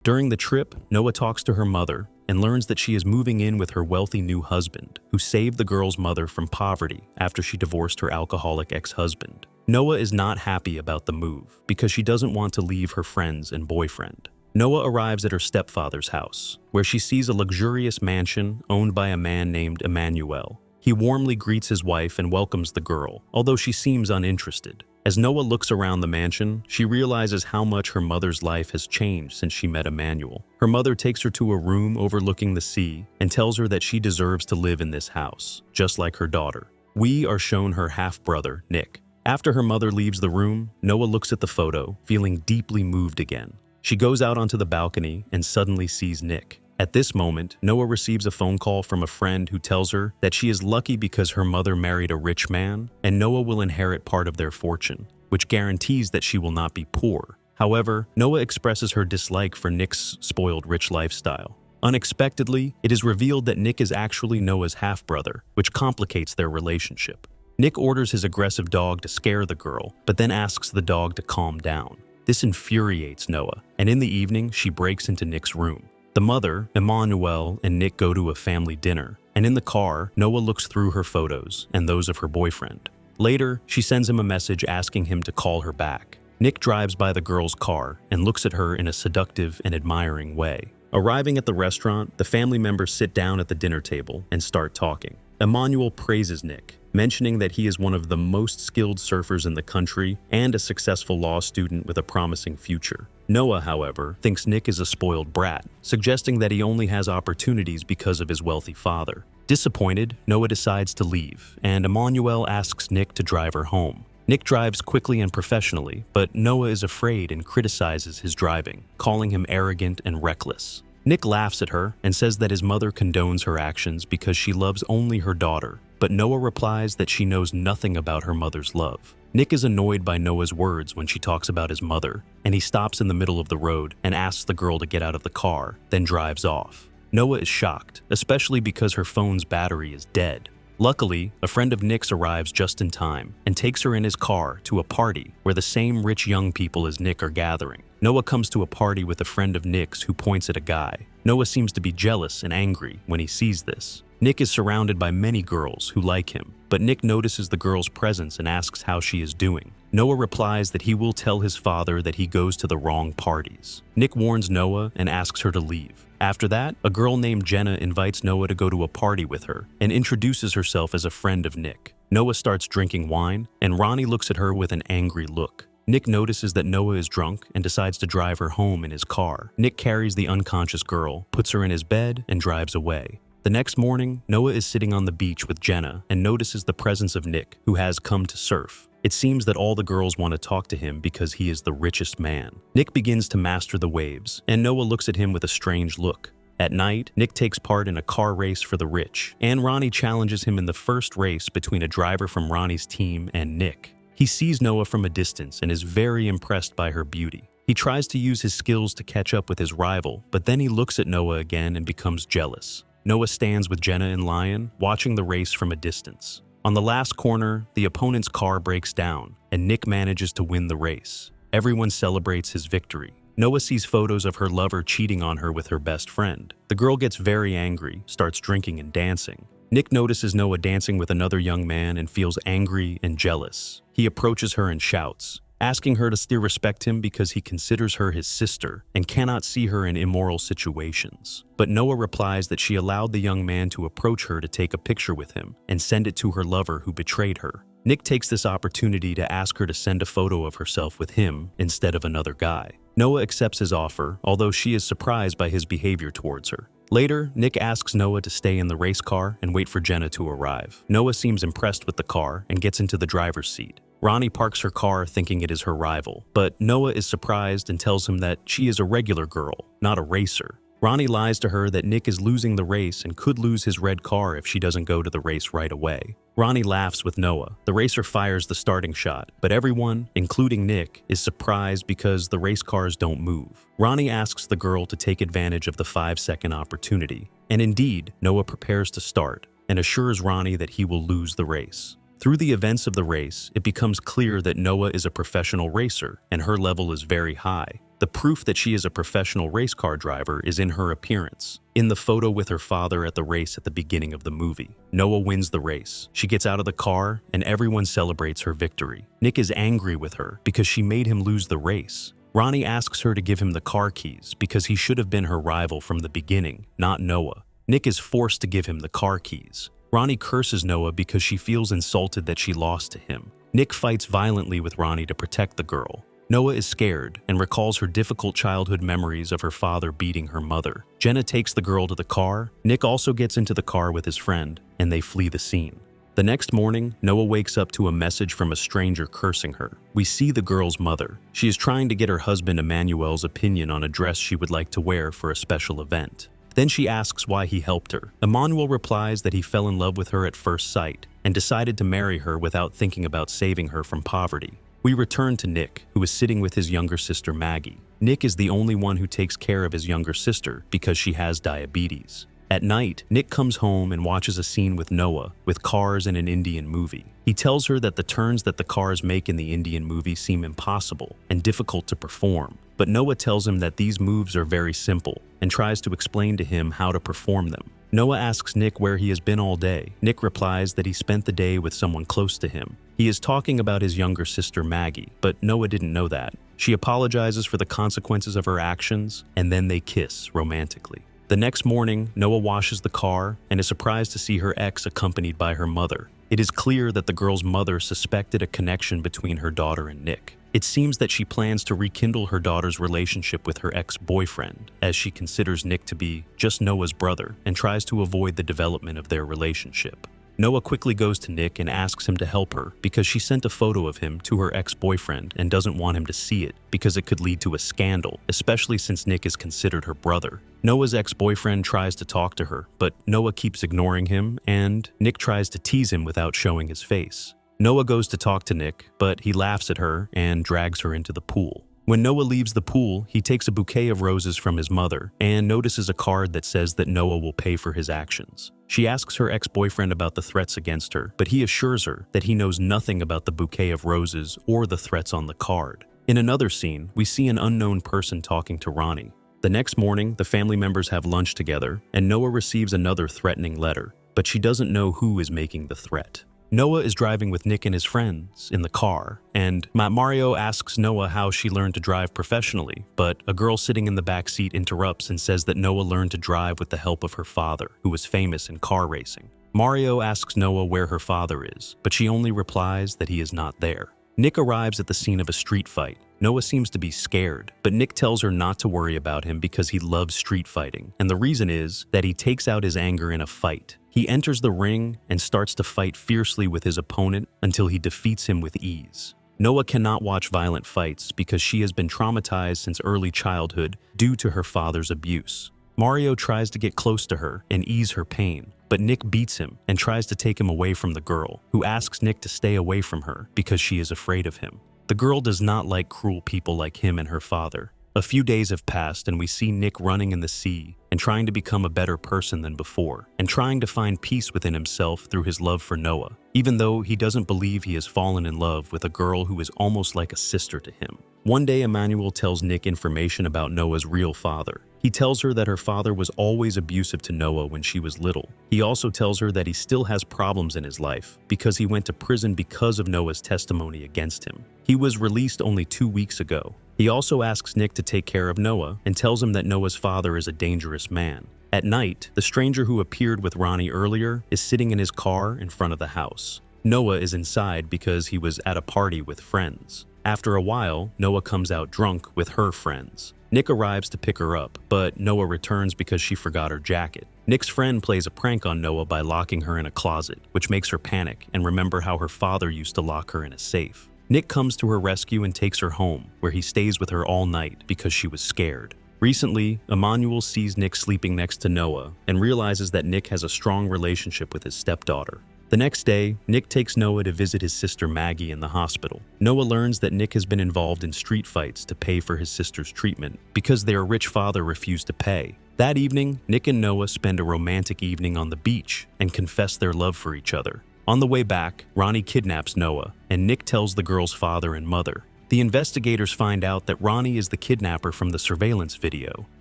During the trip, Noah talks to her mother and learns that she is moving in with her wealthy new husband, who saved the girl's mother from poverty after she divorced her alcoholic ex-husband. Noah is not happy about the move because she doesn't want to leave her friends and boyfriend. Noah arrives at her stepfather's house, where she sees a luxurious mansion owned by a man named Emmanuel. He warmly greets his wife and welcomes the girl, although she seems uninterested. As Noah looks around the mansion, she realizes how much her mother's life has changed since she met Emmanuel. Her mother takes her to a room overlooking the sea and tells her that she deserves to live in this house, just like her daughter. We are shown her half-brother, Nick. After her mother leaves the room, Noah looks at the photo, feeling deeply moved again. She goes out onto the balcony and suddenly sees Nick. At this moment, Noah receives a phone call from a friend who tells her that she is lucky because her mother married a rich man and Noah will inherit part of their fortune, which guarantees that she will not be poor. However, Noah expresses her dislike for Nick's spoiled rich lifestyle. Unexpectedly, it is revealed that Nick is actually Noah's half-brother, which complicates their relationship. Nick orders his aggressive dog to scare the girl, but then asks the dog to calm down. This infuriates Noah, and in the evening, she breaks into Nick's room. The mother, Emmanuel, and Nick go to a family dinner, and in the car, Noah looks through her photos and those of her boyfriend. Later, she sends him a message asking him to call her back. Nick drives by the girl's car and looks at her in a seductive and admiring way. Arriving at the restaurant, the family members sit down at the dinner table and start talking. Emmanuel praises Nick, mentioning that he is one of the most skilled surfers in the country and a successful law student with a promising future. Noah, however, thinks Nick is a spoiled brat, suggesting that he only has opportunities because of his wealthy father. Disappointed, Noah decides to leave, and Emmanuel asks Nick to drive her home. Nick drives quickly and professionally, but Noah is afraid and criticizes his driving, calling him arrogant and reckless. Nick laughs at her and says that his mother condones her actions because she loves only her daughter, but Noah replies that she knows nothing about her mother's love. Nick is annoyed by Noah's words when she talks about his mother, and he stops in the middle of the road and asks the girl to get out of the car, then drives off. Noah is shocked, especially because her phone's battery is dead. Luckily, a friend of Nick's arrives just in time and takes her in his car to a party where the same rich young people as Nick are gathering. Noah comes to a party with a friend of Nick's who points at a guy. Noah seems to be jealous and angry when he sees this. Nick is surrounded by many girls who like him, but Nick notices the girl's presence and asks how she is doing. Noah replies that he will tell his father that he goes to the wrong parties. Nick warns Noah and asks her to leave. After that, a girl named Jenna invites Noah to go to a party with her and introduces herself as a friend of Nick. Noah starts drinking wine, and Ronnie looks at her with an angry look. Nick notices that Noah is drunk and decides to drive her home in his car. Nick carries the unconscious girl, puts her in his bed, and drives away. The next morning, Noah is sitting on the beach with Jenna and notices the presence of Nick, who has come to surf. It seems that all the girls want to talk to him because he is the richest man. Nick begins to master the waves, and Noah looks at him with a strange look. At night, Nick takes part in a car race for the rich, and Ronnie challenges him in the first race between a driver from Ronnie's team and Nick. He sees Noah from a distance and is very impressed by her beauty. He tries to use his skills to catch up with his rival, but then he looks at Noah again and becomes jealous. Noah stands with Jenna and Lion, watching the race from a distance. On the last corner, the opponent's car breaks down, and Nick manages to win the race. Everyone celebrates his victory. Noah sees photos of her lover cheating on her with her best friend. The girl gets very angry, starts drinking and dancing. Nick notices Noah dancing with another young man and feels angry and jealous. He approaches her and shouts, asking her to still respect him because he considers her his sister and cannot see her in immoral situations. But Noah replies that she allowed the young man to approach her to take a picture with him and send it to her lover who betrayed her. Nick takes this opportunity to ask her to send a photo of herself with him instead of another guy. Noah accepts his offer, although she is surprised by his behavior towards her. Later, Nick asks Noah to stay in the race car and wait for Jenna to arrive. Noah seems impressed with the car and gets into the driver's seat. Ronnie parks her car thinking it is her rival, but Noah is surprised and tells him that she is a regular girl, not a racer. Ronnie lies to her that Nick is losing the race and could lose his red car if she doesn't go to the race right away. Ronnie laughs with Noah. The racer fires the starting shot, but everyone, including Nick, is surprised because the race cars don't move. Ronnie asks the girl to take advantage of the 5-second opportunity, and indeed, Noah prepares to start and assures Ronnie that he will lose the race. Through the events of the race, it becomes clear that Noah is a professional racer and her level is very high. The proof that she is a professional race car driver is in her appearance. In the photo with her father at the race at the beginning of the movie, Noah wins the race. She gets out of the car and everyone celebrates her victory. Nick is angry with her because she made him lose the race. Ronnie asks her to give him the car keys because he should have been her rival from the beginning, not Noah. Nick is forced to give him the car keys. Ronnie curses Noah because she feels insulted that she lost to him. Nick fights violently with Ronnie to protect the girl. Noah is scared and recalls her difficult childhood memories of her father beating her mother. Jenna takes the girl to the car. Nick also gets into the car with his friend, and they flee the scene. The next morning, Noah wakes up to a message from a stranger cursing her. We see the girl's mother. She is trying to get her husband Emmanuel's opinion on a dress she would like to wear for a special event. Then she asks why he helped her. Emmanuel replies that he fell in love with her at first sight and decided to marry her without thinking about saving her from poverty. We return to Nick, who is sitting with his younger sister Maggie. Nick is the only one who takes care of his younger sister because she has diabetes. At night, Nick comes home and watches a scene with Noah, with cars in an Indian movie. He tells her that the turns that the cars make in the Indian movie seem impossible and difficult to perform. But Noah tells him that these moves are very simple and tries to explain to him how to perform them. Noah asks Nick where he has been all day. Nick replies that he spent the day with someone close to him. He is talking about his younger sister Maggie, but Noah didn't know that. She apologizes for the consequences of her actions, and then they kiss romantically. The next morning, Noah washes the car and is surprised to see her ex accompanied by her mother. It is clear that the girl's mother suspected a connection between her daughter and Nick. It seems that she plans to rekindle her daughter's relationship with her ex-boyfriend, as she considers Nick to be just Noah's brother and tries to avoid the development of their relationship. Noah quickly goes to Nick and asks him to help her because she sent a photo of him to her ex-boyfriend and doesn't want him to see it because it could lead to a scandal, especially since Nick is considered her brother. Noah's ex-boyfriend tries to talk to her, but Noah keeps ignoring him and Nick tries to tease him without showing his face. Noah goes to talk to Nick, but he laughs at her and drags her into the pool. When Noah leaves the pool, he takes a bouquet of roses from his mother and notices a card that says that Noah will pay for his actions. She asks her ex-boyfriend about the threats against her, but he assures her that he knows nothing about the bouquet of roses or the threats on the card. In another scene, we see an unknown person talking to Ronnie. The next morning, the family members have lunch together, and Noah receives another threatening letter, but she doesn't know who is making the threat. Noah is driving with Nick and his friends in the car, and Mario asks Noah how she learned to drive professionally, but a girl sitting in the back seat interrupts and says that Noah learned to drive with the help of her father, who was famous in car racing. Mario asks Noah where her father is, but she only replies that he is not there. Nick arrives at the scene of a street fight. Noah seems to be scared, but Nick tells her not to worry about him because he loves street fighting, and the reason is that he takes out his anger in a fight. He enters the ring and starts to fight fiercely with his opponent until he defeats him with ease. Noah cannot watch violent fights because she has been traumatized since early childhood due to her father's abuse. Mario tries to get close to her and ease her pain, but Nick beats him and tries to take him away from the girl, who asks Nick to stay away from her because she is afraid of him. The girl does not like cruel people like him and her father. A few days have passed and we see Nick running in the sea and trying to become a better person than before, and trying to find peace within himself through his love for Noah, even though he doesn't believe he has fallen in love with a girl who is almost like a sister to him. One day, Emmanuel tells Nick information about Noah's real father. He tells her that her father was always abusive to Noah when she was little. He also tells her that he still has problems in his life because he went to prison because of Noah's testimony against him. He was released only 2 weeks ago. He also asks Nick to take care of Noah and tells him that Noah's father is a dangerous man. At night, the stranger who appeared with Ronnie earlier is sitting in his car in front of the house. Noah is inside because he was at a party with friends. After a while, Noah comes out drunk with her friends. Nick arrives to pick her up, but Noah returns because she forgot her jacket. Nick's friend plays a prank on Noah by locking her in a closet, which makes her panic and remember how her father used to lock her in a safe. Nick comes to her rescue and takes her home, where he stays with her all night because she was scared. Recently, Emmanuel sees Nick sleeping next to Noah and realizes that Nick has a strong relationship with his stepdaughter. The next day, Nick takes Noah to visit his sister Maggie in the hospital. Noah learns that Nick has been involved in street fights to pay for his sister's treatment because their rich father refused to pay. That evening, Nick and Noah spend a romantic evening on the beach and confess their love for each other. On the way back, Ronnie kidnaps Noah, and Nick tells the girl's father and mother. The investigators find out that Ronnie is the kidnapper from the surveillance video.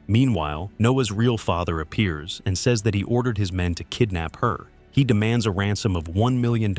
Meanwhile, Noah's real father appears and says that he ordered his men to kidnap her. He demands a ransom of $1 million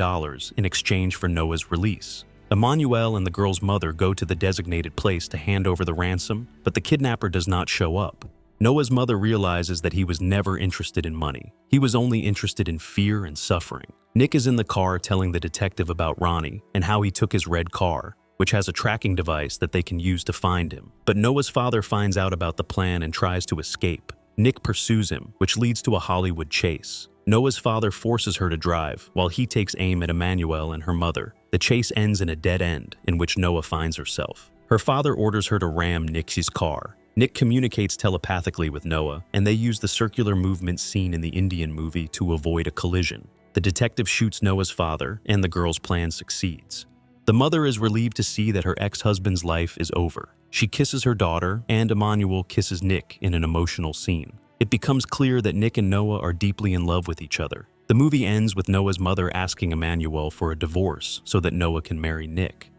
in exchange for Noah's release. Emmanuel and the girl's mother go to the designated place to hand over the ransom, but the kidnapper does not show up. Noah's mother realizes that he was never interested in money. He was only interested in fear and suffering. Nick is in the car telling the detective about Ronnie and how he took his red car, which has a tracking device that they can use to find him. But Noah's father finds out about the plan and tries to escape. Nick pursues him, which leads to a Hollywood chase. Noah's father forces her to drive, while he takes aim at Emmanuel and her mother. The chase ends in a dead end, in which Noah finds herself. Her father orders her to ram Nick's car. Nick communicates telepathically with Noah, and they use the circular movement seen in the Indian movie to avoid a collision. The detective shoots Noah's father, and the girl's plan succeeds. The mother is relieved to see that her ex-husband's life is over. She kisses her daughter, and Emmanuel kisses Nick in an emotional scene. It becomes clear that Nick and Noah are deeply in love with each other. The movie ends with Noah's mother asking Emmanuel for a divorce so that Noah can marry Nick.